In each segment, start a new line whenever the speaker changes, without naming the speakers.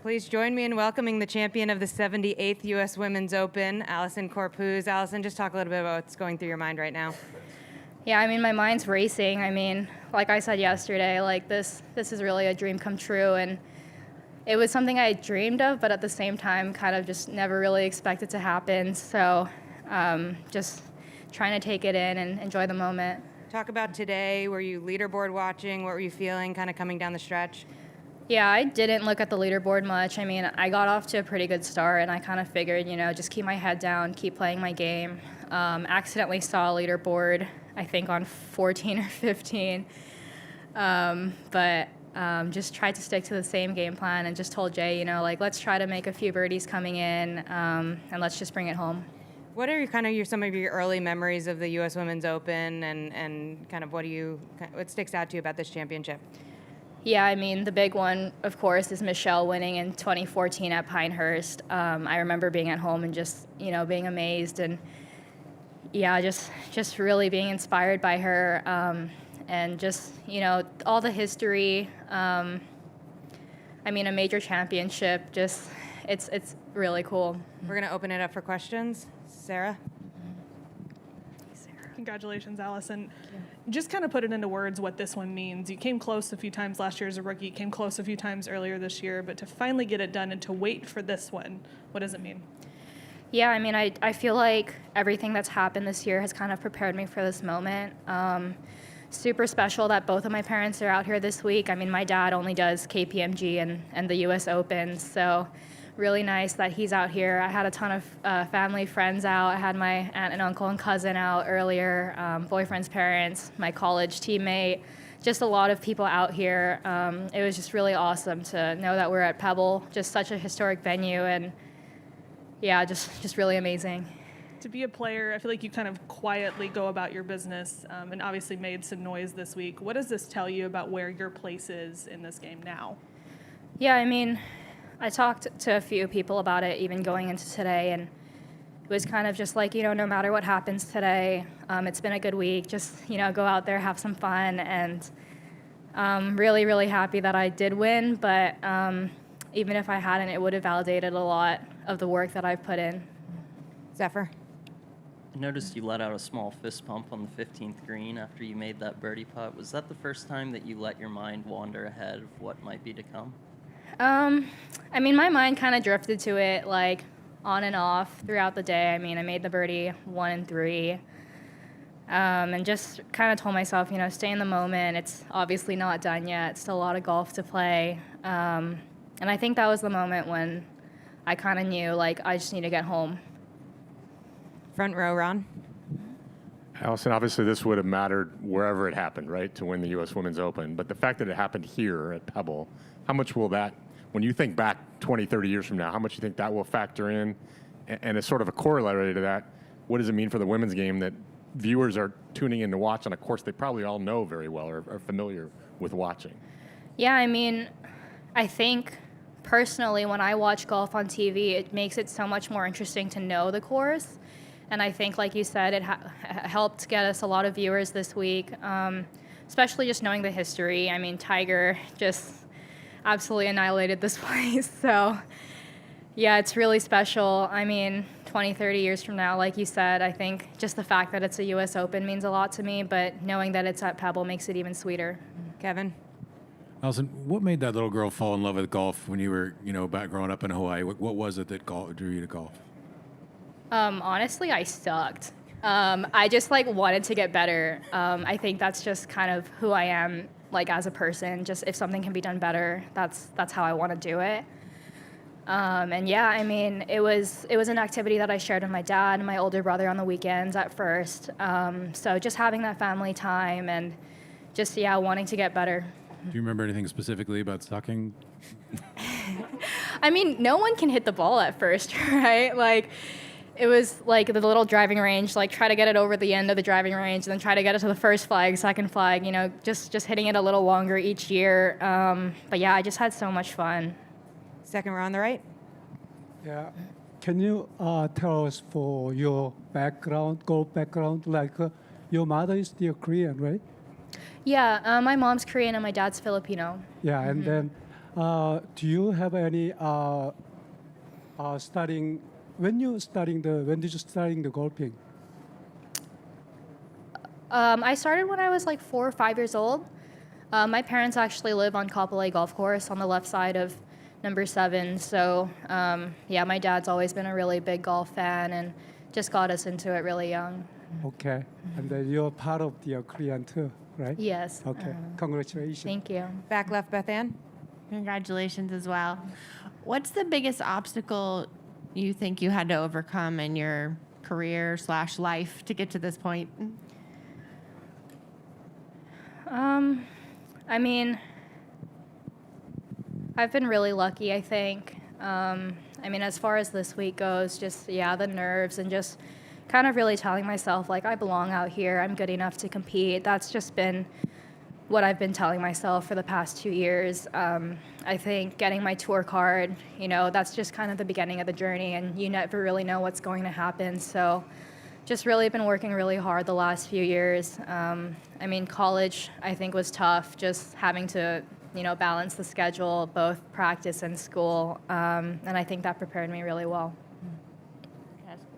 Please join me in welcoming the champion of the 78th U.S. Women's Open, Allisen Corpuz. Allisen, just talk a little bit about what's going through your mind right now.
Yeah, I mean, my mind's racing. I mean, like I said yesterday, like this is really a dream come true, and it was something I dreamed of, but at the same time, kind of just never really expected to happen. So, just trying to take it in and enjoy the moment.
Talk about today. Were you leaderboard watching? What were you feeling kind of coming down the stretch?
Yeah, I didn't look at the leaderboard much. I mean, I got off to a pretty good start, and I kind of figured, just keep my head down, keep playing my game. Accidentally saw a leaderboard, I think on 14 or 15. But just tried to stick to the same game plan and just told Jay, let's try to make a few birdies coming in, and let's just bring it home.
What are some of your early memories of the U.S. Women's Open, and kind of what sticks out to you about this championship?
Yeah, I mean, the big one, of course, is Michelle winning in 2014 at Pinehurst. I remember being at home and just, being amazed and, yeah, just really being inspired by her, and just, all the history. I mean, a major championship, just, it's really cool.
We're going to open it up for questions. Sarah?
Congratulations, Allisen. Just kind of put it into words what this one means. You came close a few times last year as a rookie, came close a few times earlier this year, but to finally get it done and to wait for this one, what does it mean?
Yeah, I mean, I feel like everything that's happened this year has kind of prepared me for this moment. Super special that both of my parents are out here this week. I mean, my dad only does KPMG and the U.S. Open, so really nice that he's out here. I had a ton of family friends out. I had my aunt and uncle and cousin out earlier, boyfriend's parents, my college teammate, just a lot of people out here. It was just really awesome to know that we're at Pebble, just such a historic venue, and yeah, just really amazing.
To be a player, I feel like you kind of quietly go about your business, and obviously made some noise this week. What does this tell you about where your place is in this game now?
Yeah, I mean, I talked to a few people about it even going into today, and it was kind of just like, no matter what happens today, it's been a good week. Just, go out there, have some fun, and really, really happy that I did win, but even if I hadn't, it would have validated a lot of the work that I've put in.
Zephyr?
I noticed you let out a small fist pump on the 15th green after you made that birdie putt. Was that the first time that you let your mind wander ahead of what might be to come?
I mean, my mind kind of drifted to it, like, on and off throughout the day. I mean, I made the birdie 1 and 3, and just kind of told myself, stay in the moment. It's obviously not done yet. Still a lot of golf to play. And I think that was the moment when I kind of knew, I just need to get home.
Front row, Ron?
Allisen, obviously this would have mattered wherever it happened, right, to win the U.S. Women's Open. But the fact that it happened here at Pebble, how much will that, when you think back 20, 30 years from now, how much do you think that will factor in? And as sort of a corollary to that, what does it mean for the women's game that viewers are tuning in to watch on a course they probably all know very well or are familiar with watching?
Yeah, I mean, I think personally when I watch golf on TV, it makes it so much more interesting to know the course. And I think, like you said, it helped get us a lot of viewers this week, especially just knowing the history. I mean, Tiger just absolutely annihilated this place. So, yeah, it's really special. I mean, 20, 30 years from now, like you said, I think just the fact that it's a U.S. Open means a lot to me, but knowing that it's at Pebble makes it even sweeter.
Kevin?
Allisen, what made that little girl fall in love with golf when you were, back growing up in Hawaii? What was it that drew you to golf?
Honestly, I sucked. I just wanted to get better. I think that's just kind of who I am, as a person. Just if something can be done better, that's how I want to do it. And yeah, I mean, it was an activity that I shared with my dad and my older brother on the weekends at first. So just having that family time and just wanting to get better.
Do you remember anything specifically about sucking?
I mean, no one can hit the ball at first, right? It was the little driving range, try to get it over the end of the driving range and then try to get it to the first flag, second flag, just hitting it a little longer each year. But yeah, I just had so much fun.
Second row on the right?
Yeah. Can you tell us for your background, golf background, your mother is still Korean, right?
Yeah, my mom's Korean and my dad's Filipino.
Yeah, and then Do you have any studying? When did you studying the golfing?
I started when I was like 4 or 5 years old. My parents actually live on Kapolei Golf Course on the left side of number 7. So yeah, my dad's always been a really big golf fan and just got us into it really young.
Okay, and then you're part of the Korean too, right?
Yes.
Okay, congratulations.
Thank you.
Back left, Beth Ann.
Congratulations as well. What's the biggest obstacle you think you had to overcome in your career/life to get to this point?
I mean, I've been really lucky, I think. I mean, as far as this week goes, just, yeah, the nerves and just kind of really telling myself, like, I belong out here. I'm good enough to compete. That's just been what I've been telling myself for the past 2 years. I think getting my tour card, you know, that's just kind of the beginning of the journey, and you never really know what's going to happen. So just really been working really hard the last few years. I mean, college, I think, was tough, just having to, you know, balance the schedule, both practice and school. And I think that prepared me really well.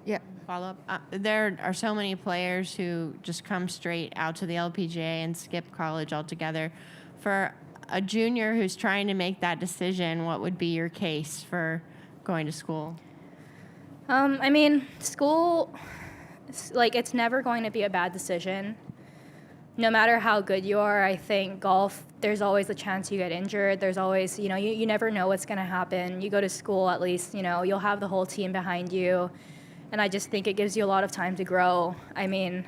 Yeah.
Follow up. There are so many players who just come straight out to the LPGA and skip college altogether. For a junior who's trying to make that decision, what would be your case for going to school?
I mean, school, like, it's never going to be a bad decision. No matter how good you are, I think golf, there's always a chance you get injured. There's always, you know, you never know what's going to happen. You go to school, at least, you know, you'll have the whole team behind you. And I just think it gives you a lot of time to grow. I mean,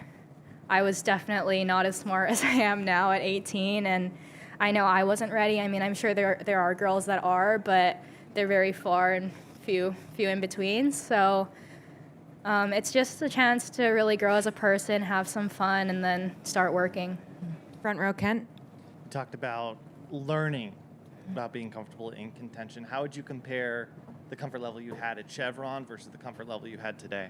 I was definitely not as smart as I am now at 18, and I know I wasn't ready. I mean, I'm sure there are girls that are, but they're very far and few in between. So it's just a chance to really grow as a person, have some fun, and then start working.
Front row, Kent.
You talked about learning about being comfortable in contention. How would you compare the comfort level you had at Chevron versus the comfort level you had today?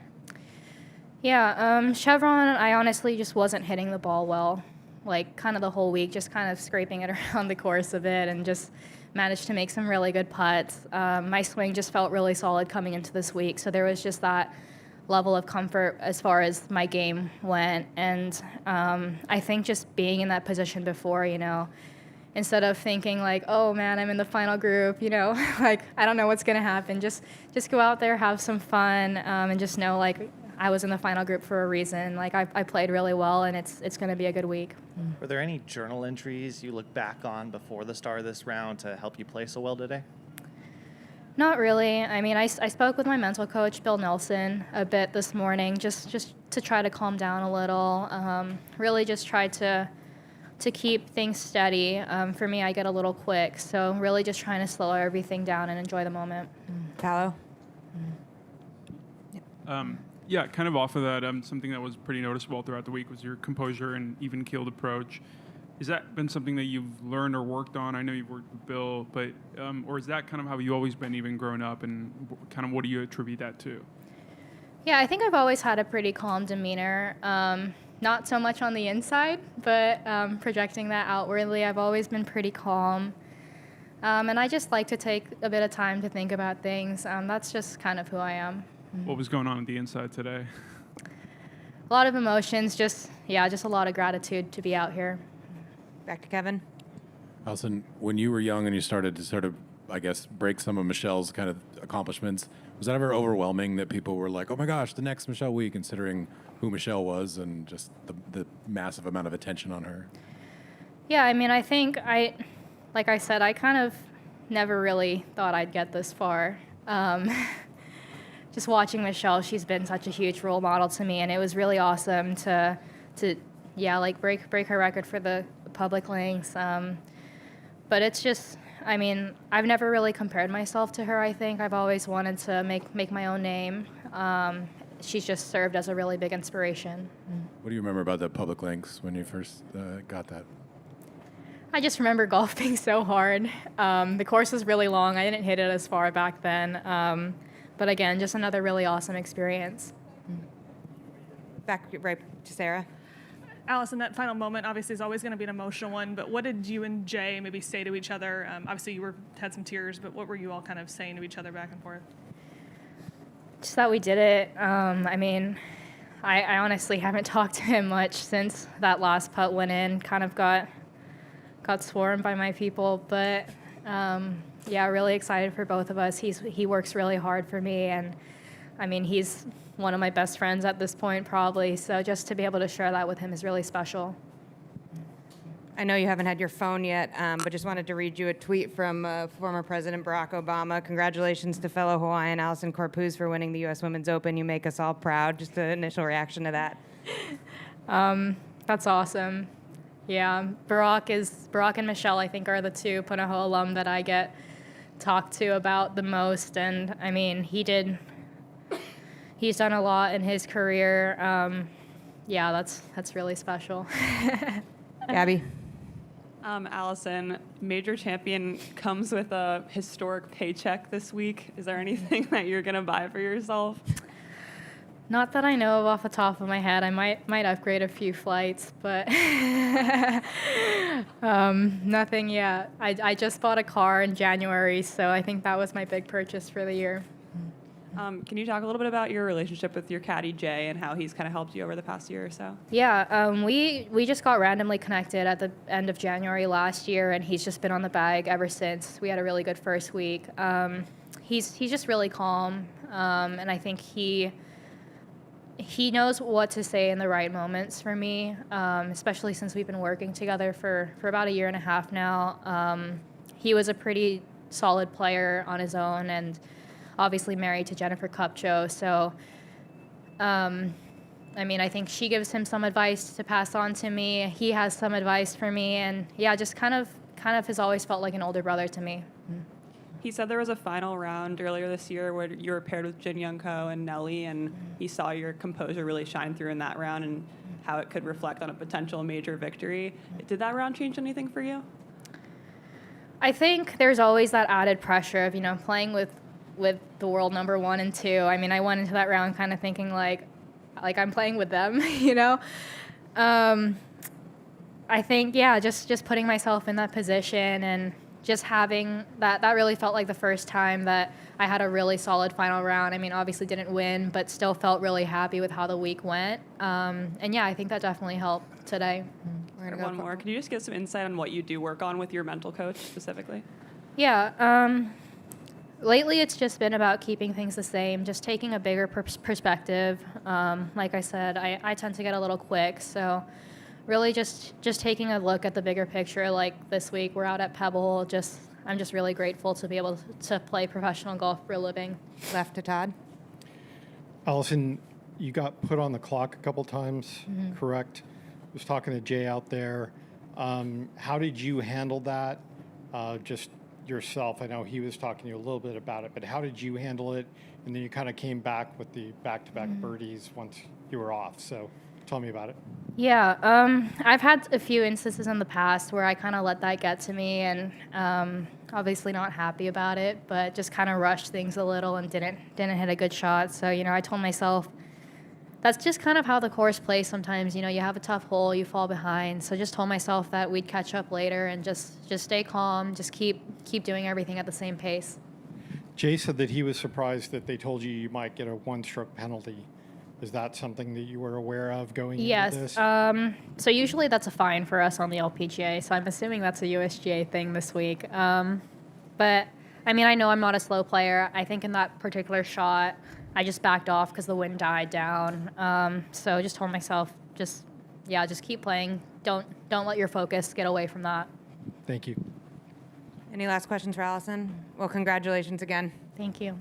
Yeah, Chevron, I honestly just wasn't hitting the ball well, like kind of the whole week, just kind of scraping it around the course a bit and just managed to make some really good putts. My swing just felt really solid coming into this week, so there was just that level of comfort as far as my game went. And I think just being in that position before, you know, instead of thinking like, oh man, I'm in the final group, you know, like I don't know what's gonna happen. Just go out there, have some fun, and just know like I was in the final group for a reason. Like I played really well, and it's gonna be a good week.
Were there any journal entries you look back on before the start of this round to help you play so well today?
Not really. I mean, I spoke with my mental coach, Bill Nelson, a bit this morning, just to try to calm down a little. Really just tried to keep things steady. For me, I get a little quick, so really just trying to slow everything down and enjoy the moment.
Fallow.
Yeah, kind of off of that, something that was pretty noticeable throughout the week was your composure and even-keeled approach. Has that been something that you've learned or worked on? I know you've worked with Bill, but or is that kind of how you've always been even growing up, and kind of what do you attribute that to?
Yeah, I think I've always had a pretty calm demeanor. Not so much on the inside, but projecting that outwardly, I've always been pretty calm. And I just like to take a bit of time to think about things. That's just kind of who I am.
What was going on the inside today?
A lot of emotions, just a lot of gratitude to be out here.
Back to Kevin.
Allisen, when you were young and you started to sort of, I guess, break some of Michelle's kind of accomplishments, was that ever overwhelming that people were like, oh my gosh, the next Michelle Wee, considering who Michelle was and just the massive amount of attention on her?
Yeah, I mean, I think like I said, I kind of never really thought I'd get this far. Just watching Michelle, she's been such a huge role model to me, and it was really awesome to like break her record for the public links. But it's just, I mean, I've never really compared myself to her. I think I've always wanted to make my own name. She's just served as a really big inspiration.
What do you remember about the public links when you first got that?
I just remember golf being so hard. The course was really long. I didn't hit it as far back then. But again, just another really awesome experience.
Back right to Sarah.
Allisen, that final moment obviously is always going to be an emotional one, but what did you and Jay maybe say to each other? Obviously, you had some tears, but what were you all kind of saying to each other back and forth?
Just that we did it. I mean, I honestly haven't talked to him much since that last putt went in. Kind of got swarmed by my people, but yeah, really excited for both of us. He works really hard for me, and I mean, he's one of my best friends at this point, probably. So just to be able to share that with him is really special.
I know you haven't had your phone yet, but just wanted to read you a tweet from former President Barack Obama. Congratulations to fellow Hawaiian Allisen Corpuz for winning the U.S. Women's Open. You make us all proud. Just an initial reaction to that.
That's awesome. Yeah, Barack and Michelle, I think, are the two Punahou alum that I get talked to about the most. And I mean, he's done a lot in his career. Yeah, that's really special.
Gabby?
Allisen, major champion comes with a historic paycheck this week. Is there anything that you're going to buy for yourself?
Not that I know of off the top of my head. I might upgrade a few flights, but nothing yet. I just bought a car in January, so I think that was my big purchase for the year.
Can you talk a little bit about your relationship with your caddy, Jay, and how he's kind of helped you over the past year or so?
Yeah, we just got randomly connected at the end of January last year, and he's just been on the bag ever since. We had a really good first week. He's just really calm, and I think he knows what to say in the right moments for me, especially since we've been working together for about a year and a half now. He was a pretty solid player on his own, and obviously married to Jennifer Kupcho. So, I mean, I think she gives him some advice to pass on to me. He has some advice for me, and yeah, just kind of has always felt like an older brother to me.
He said there was a final round earlier this year where you were paired with Jin Young Ko and Nelly, and he saw your composure really shine through in that round and how it could reflect on a potential major victory. Did that round change anything for you?
I think there's always that added pressure of, playing with the world number 1 and 2. I mean, I went into that round kind of thinking like I'm playing with them, I think, yeah, just putting myself in that position and just having that really felt like the first time that I had a really solid final round. I mean, obviously didn't win, but still felt really happy with how the week went. And yeah, I think that definitely helped today.
One more. Can you just give some insight on what you do work on with your mental coach specifically?
Yeah. Lately, it's just been about keeping things the same, just taking a bigger just like I said, I tend to get a little quick, so really just taking a look at the bigger picture. Like this week, we're out at Pebble. I'm just really grateful to be able to play professional golf for a living.
Left to Todd.
Allisen, you got put on the clock a couple times, correct? I was talking to Jay out there. How did you handle that? Just yourself. I know he was talking to you a little bit about it, but how did you handle it? And then you kind of came back with the back-to-back birdies once you were off. So tell me about it.
Yeah, I've had a few instances in the past where I kind of let that get to me, and obviously not happy about it, but just kind of rushed things a little and didn't hit a good shot. So I told myself that's just kind of how the course plays sometimes. You have a tough hole, you fall behind. So just told myself that we'd catch up later and just stay calm, just keep doing everything at the same pace.
Jay said that he was surprised that they told you might get a one-stroke penalty. Is that something that you were aware of going into this?
Yes. So usually that's a fine for us on the LPGA. So I'm assuming that's a USGA thing this week. But I mean, I know I'm not a slow player. I think in that particular shot, I just backed off because the wind died down. So I just told myself, just keep playing. Don't let your focus get away from that.
Thank you.
Any last questions for Allisen? Well, congratulations again.
Thank you.